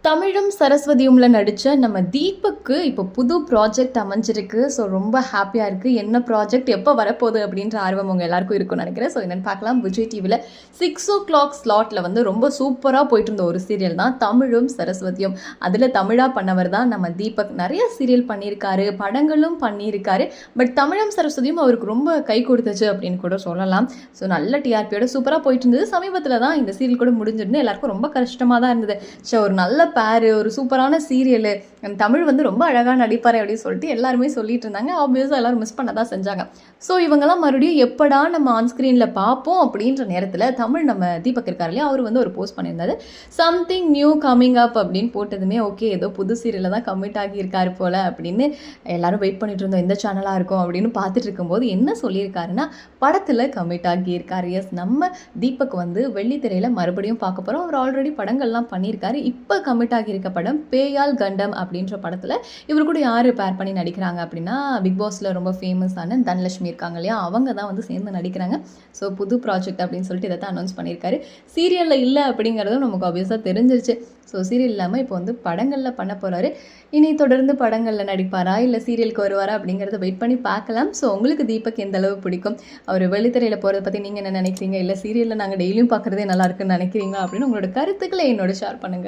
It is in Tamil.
தமிழும் சரஸ்வதியும்ல நடித்த நம்ம தீபக்கு இப்போ புது ப்ராஜெக்ட் அமைஞ்சிருக்கு. ஸோ ரொம்ப ஹாப்பியாக இருக்குது. என்ன ப்ராஜெக்ட் எப்போ வரப்போகுது அப்படின்ற ஆர்வம் உங்கள் எல்லாருக்கும் இருக்கும்னு நினைக்கிறேன். ஸோ என்னென்னு பார்க்கலாம். விஜய் டிவியில் 6:00 ஸ்லாட்டில் வந்து ரொம்ப சூப்பராக போயிட்டு இருந்த ஒரு சீரியல் தான் தமிழும் சரஸ்வதியும். அதில் தமிழாக பண்ணவர் தான் நம்ம தீபக். நிறைய சீரியல் பண்ணியிருக்காரு, படங்களும் பண்ணியிருக்காரு. பட் தமிழும் சரஸ்வதியும் அவருக்கு ரொம்ப கை கொடுத்துச்சு அப்படின்னு கூட சொல்லலாம். ஸோ நல்ல டிஆர்பியோட சூப்பராக போயிட்டு இருந்தது. சமீபத்தில் தான் இந்த சீரியல் கூட முடிஞ்சிருந்து எல்லாருக்கும் ரொம்ப கஷ்டமாக தான் இருந்தது. ஸோ ஒரு நல்ல பேரு, ஒரு சூப்பரான சீரியலு, தமிழ் வந்து ரொம்ப அழகாக நடிப்பார் அப்படின்னு சொல்லிட்டு எல்லாருமே சொல்லிட்டு இருந்தாங்க. ஆப்வியஸாக எல்லாரும் மிஸ் பண்ண தான் செஞ்சாங்க. ஸோ இவங்கெல்லாம் மறுபடியும் எப்படா நம்ம ஆன்ஸ்க்ரீனில் பார்ப்போம் அப்படின்ற நேரத்தில் தமிழ் நம்ம தீபக் இருக்கார் இல்லையா, அவர் வந்து ஒரு போஸ்ட் பண்ணியிருந்தாரு. சம்திங் நியூ கம்மிங் அப் அப்படின்னு போட்டதுமே ஓகே, ஏதோ புது சீரியலில் தான் கமிட் ஆகியிருக்காரு போல் அப்படின்னு எல்லாரும் வெயிட் பண்ணிட்டு இருந்தோம். எந்த சேனலாக இருக்கும் அப்படின்னு பார்த்துட்டு இருக்கும்போது என்ன சொல்லியிருக்காருன்னா, படத்தில் கமிட் ஆகியிருக்காரு. எஸ், நம்ம தீபக் வந்து வெள்ளித்திரையில் மறுபடியும் பார்க்க போகிறோம். அவர் ஆல்ரெடி படங்கள்லாம் பண்ணியிருக்காரு. இப்போ கமிட் ஆகியிருக்க படம் பேயால் கண்டம் அப்படின்ற படத்தில் இவர் கூட யார் பேர் பண்ணி நடிக்கிறாங்க அப்படின்னா, பிக் பாஸில் ரொம்ப ஃபேமஸான தனலட்சுமி இருக்காங்க இல்லையா, அவங்க தான் வந்து சேர்ந்து நடிக்கிறாங்க. ஸோ புது ப்ராஜெக்ட் அப்படின்னு சொல்லிட்டு இதை தான் அனௌன்ஸ் பண்ணியிருக்காரு. சீரியலில் இல்லை அப்படிங்கிறதும் நமக்கு ஆப்வியஸாக தெரிஞ்சிருச்சு. ஸோ சீரியல் இல்லாமல் இப்போ வந்து படங்களில் பண்ண போகிறாரு. இனி தொடர்ந்து படங்களில் நடிப்பாரா இல்லை சீரியலுக்கு வருவாரா அப்படிங்கிறத வெயிட் பண்ணி பார்க்கலாம். ஸோ உங்களுக்கு தீபக் எந்த அளவு பிடிக்கும், அவர் வெள்ளித்திரையில் போகிறத பற்றி நீங்கள் என்ன நினைக்கிறீங்க, இல்லை சீரியலில் நாங்கள் டெய்லியும் பார்க்குறதே நல்லா இருக்குன்னு நினைக்கிறீங்களா அப்படின்னு உங்களோட கருத்துக்களை என்னோட ஷேர் பண்ணுங்கள்.